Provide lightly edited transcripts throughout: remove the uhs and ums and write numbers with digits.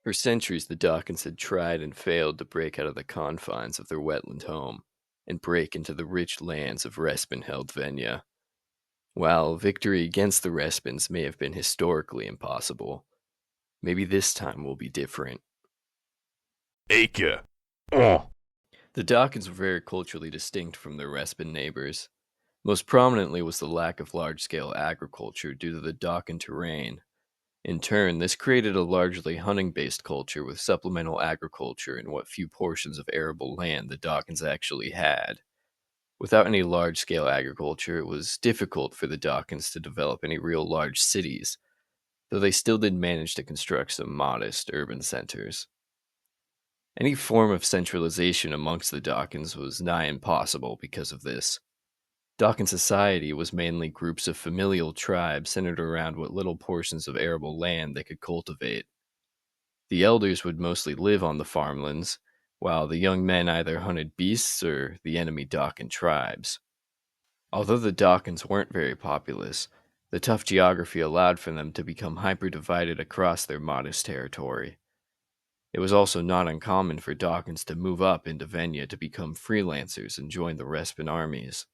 For centuries, the Dakkans had tried and failed to break out of the confines of their wetland home and break into the rich lands of Respin-held Venia. While victory against the Respins may have been historically impossible, maybe this time will be different. Ake. Oh. The Dakkans were very culturally distinct from their Respin neighbors. Most prominently was the lack of large-scale agriculture due to the Dakkan terrain. In turn, this created a largely hunting-based culture with supplemental agriculture in what few portions of arable land the Dakkans actually had. Without any large-scale agriculture, it was difficult for the Dakkans to develop any real large cities, though they still did manage to construct some modest urban centers. Any form of centralization amongst the Dakkans was nigh impossible because of this. Dakkan society was mainly groups of familial tribes centered around what little portions of arable land they could cultivate. The elders would mostly live on the farmlands, while the young men either hunted beasts or the enemy Dakkan tribes. Although the Dakkans weren't very populous, the tough geography allowed for them to become hyper-divided across their modest territory. It was also not uncommon for Dakkans to move up into Venya to become freelancers and join the Respin armies.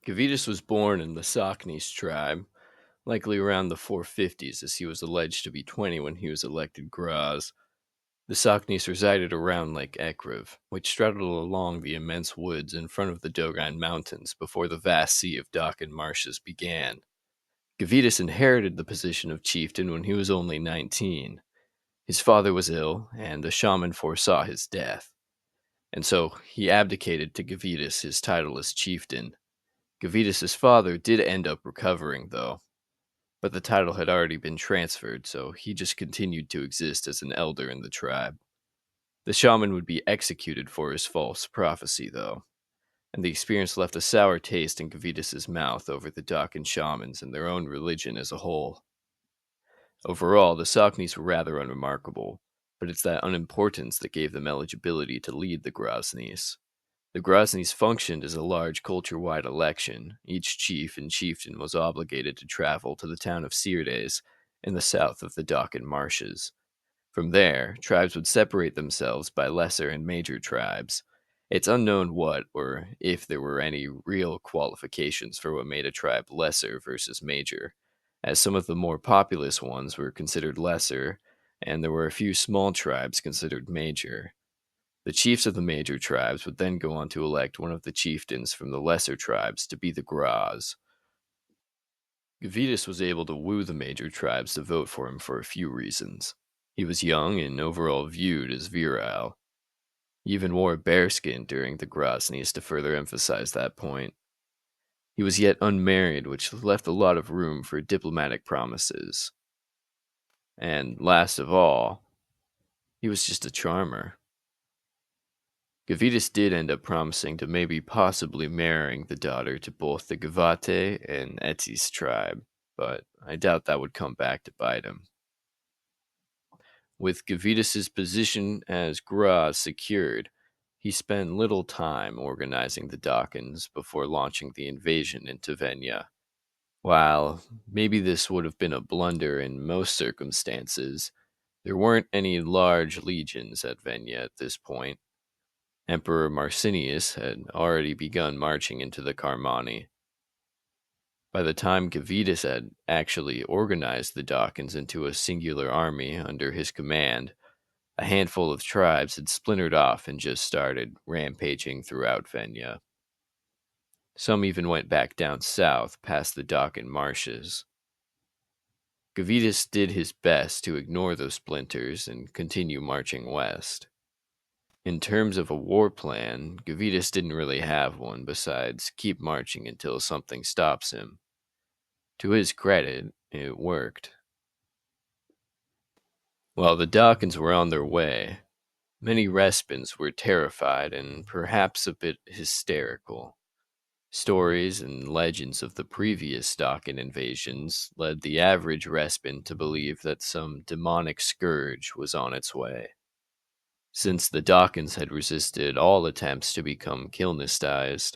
Gvidas was born in the Saknis tribe, likely around the 450s, as he was alleged to be 20 when he was elected Graz. The Saknis resided around Lake Ekriv, which straddled along the immense woods in front of the Dogan Mountains before the vast sea of Dakkan marshes began. Gvidas inherited the position of chieftain when he was only 19. His father was ill, and the shaman foresaw his death, and so he abdicated to Gvidas his title as chieftain. Gvidas' father did end up recovering, though, but the title had already been transferred, so he just continued to exist as an elder in the tribe. The shaman would be executed for his false prophecy, though, and the experience left a sour taste in Gvidas' mouth over the Dakkan shamans and their own religion as a whole. Overall, the Saknis were rather unremarkable, but it's that unimportance that gave them eligibility to lead the Groznis. The Groznis functioned as a large culture-wide election. Each chief and chieftain was obligated to travel to the town of Sirdes in the south of the Dakkan marshes. From there, tribes would separate themselves by lesser and major tribes. It's unknown what, or if there were any real qualifications for what made a tribe lesser versus major, as some of the more populous ones were considered lesser, and there were a few small tribes considered major. The chiefs of the major tribes would then go on to elect one of the chieftains from the lesser tribes to be the Graz. Gvidas was able to woo the major tribes to vote for him for a few reasons. He was young and overall viewed as virile. He even wore bearskin during the Groznis to further emphasize that point. He was yet unmarried, which left a lot of room for diplomatic promises. And last of all, he was just a charmer. Gvidas did end up promising to maybe possibly marrying the daughter to both the Gvate and Etis tribe, but I doubt that would come back to bite him. With Gvidas's position as Graz secured, he spent little time organizing the Dakkans before launching the invasion into Venya. While maybe this would have been a blunder in most circumstances, there weren't any large legions at Venya at this point. Emperor Marcinius had already begun marching into the Carmani. By the time Gvidas had actually organized the Dakkans into a singular army under his command, a handful of tribes had splintered off and just started rampaging throughout Venya. Some even went back down south past the Dakkan marshes. Gvidas did his best to ignore those splinters and continue marching west. In terms of a war plan, Gvidas didn't really have one besides keep marching until something stops him. To his credit, it worked. While the Dakkans were on their way, many Respins were terrified and perhaps a bit hysterical. Stories and legends of the previous Dakkan invasions led the average Respin to believe that some demonic scourge was on its way. Since the Dakkans had resisted all attempts to become Kilnistized,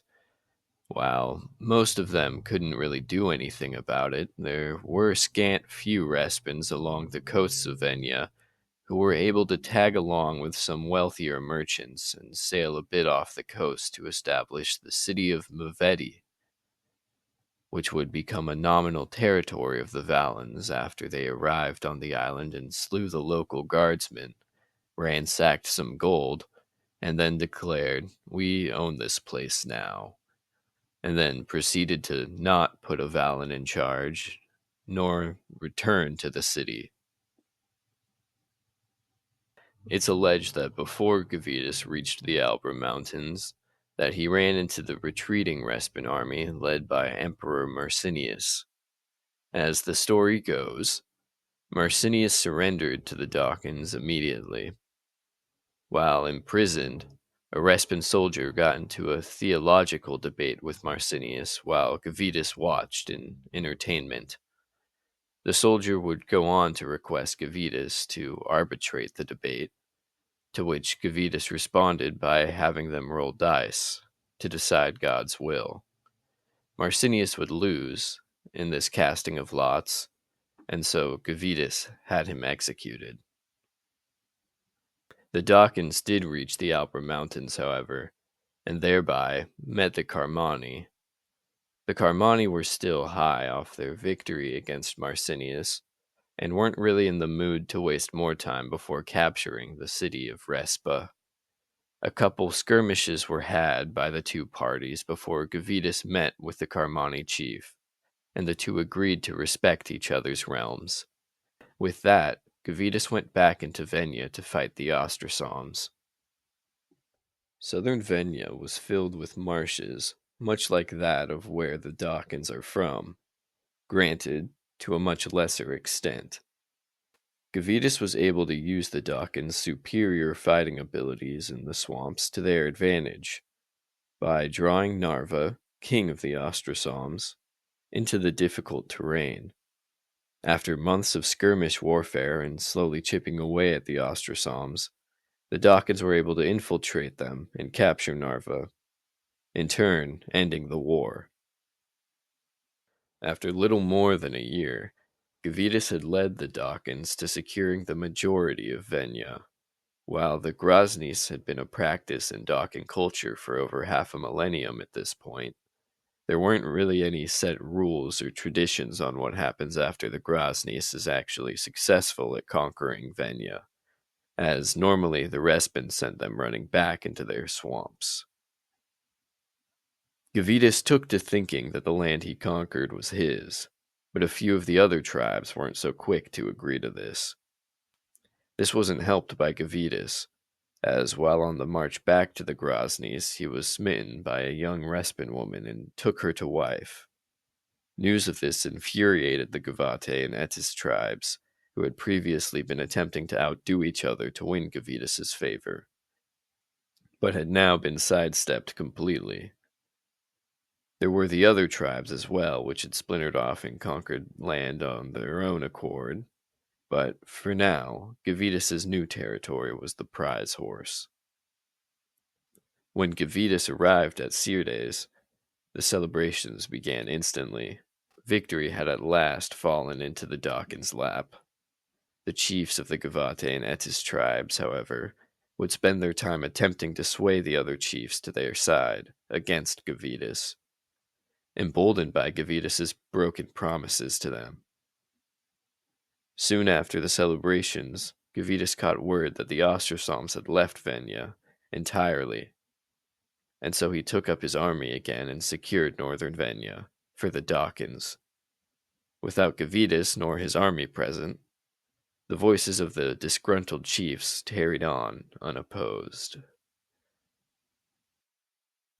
while most of them couldn't really do anything about it, there were scant few Respins along the coasts of Venya who were able to tag along with some wealthier merchants and sail a bit off the coast to establish the city of Mavedi, which would become a nominal territory of the Valons after they arrived on the island and slew the local guardsmen, ransacked some gold, and then declared, "We own this place now," and then proceeded to not put a Valon in charge, nor return to the city. It's alleged that before Gvidas reached the Alba Mountains, that he ran into the retreating Respin army led by Emperor Marcinius. As the story goes, Marcinius surrendered to the Dakkans immediately. While imprisoned, a Respin soldier got into a theological debate with Marcinius while Gvidas watched in entertainment. The soldier would go on to request Gvidas to arbitrate the debate, to which Gvidas responded by having them roll dice to decide God's will. Marcinius would lose in this casting of lots, and so Gvidas had him executed. The Dakkans did reach the Alper Mountains, however, and thereby met the Carmani. The Carmani were still high off their victory against Marcinius, and weren't really in the mood to waste more time before capturing the city of Respa. A couple skirmishes were had by the two parties before Gvidas met with the Carmani chief, and the two agreed to respect each other's realms. With that, Gvidas went back into Venia to fight the Somms. Southern Venia was filled with marshes, much like that of where the Dakkans are from, granted, to a much lesser extent. Gvidas was able to use the Dakkans' superior fighting abilities in the swamps to their advantage by drawing Narva, king of the Somms, into the difficult terrain. After months of skirmish warfare and slowly chipping away at the Somms, the Dakkans were able to infiltrate them and capture Narva, in turn ending the war. After little more than a year, Gvidas had led the Dakkans to securing the majority of Venia. While the Groznis had been a practice in Dakkan culture for over half a millennium at this point, there weren't really any set rules or traditions on what happens after the Groznis is actually successful at conquering Venia, as normally the Respin sent them running back into their swamps. Gvidas took to thinking that the land he conquered was his, but a few of the other tribes weren't so quick to agree to this. This wasn't helped by Gvidas, as while on the march back to the Groznis, he was smitten by a young Respin woman and took her to wife. News of this infuriated the Gvate and Etis tribes, who had previously been attempting to outdo each other to win Gvidas's favor, but had now been sidestepped completely. There were the other tribes as well, which had splintered off and conquered land on their own accord, but for now, Gvidas's new territory was the prize horse. When Gvidas arrived at Sirdes, the celebrations began instantly. Victory had at last fallen into the Dakkans' lap. The chiefs of the Gvate and Etis tribes, however, would spend their time attempting to sway the other chiefs to their side against Gvidas, emboldened by Gvidas's broken promises to them. Soon after the celebrations, Gvidas caught word that the Somms had left Venia entirely, and so he took up his army again and secured northern Venia for the Dakkans. Without Gvidas nor his army present, the voices of the disgruntled chiefs tarried on unopposed.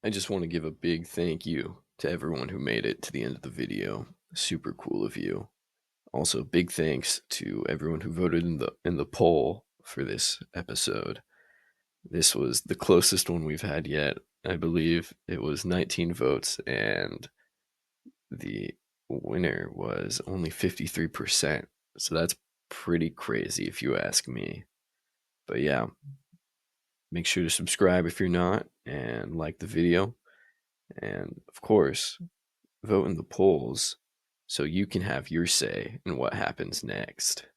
I just want to give a big thank you to everyone who made it to the end of the video. Super cool of you. Also, big thanks to everyone who voted in the poll for this episode. This was the closest one we've had yet. I believe it was 19 votes, and the winner was only 53%. So that's pretty crazy if you ask me. But yeah, make sure to subscribe if you're not, and like the video. And of course, vote in the polls so you can have your say in what happens next.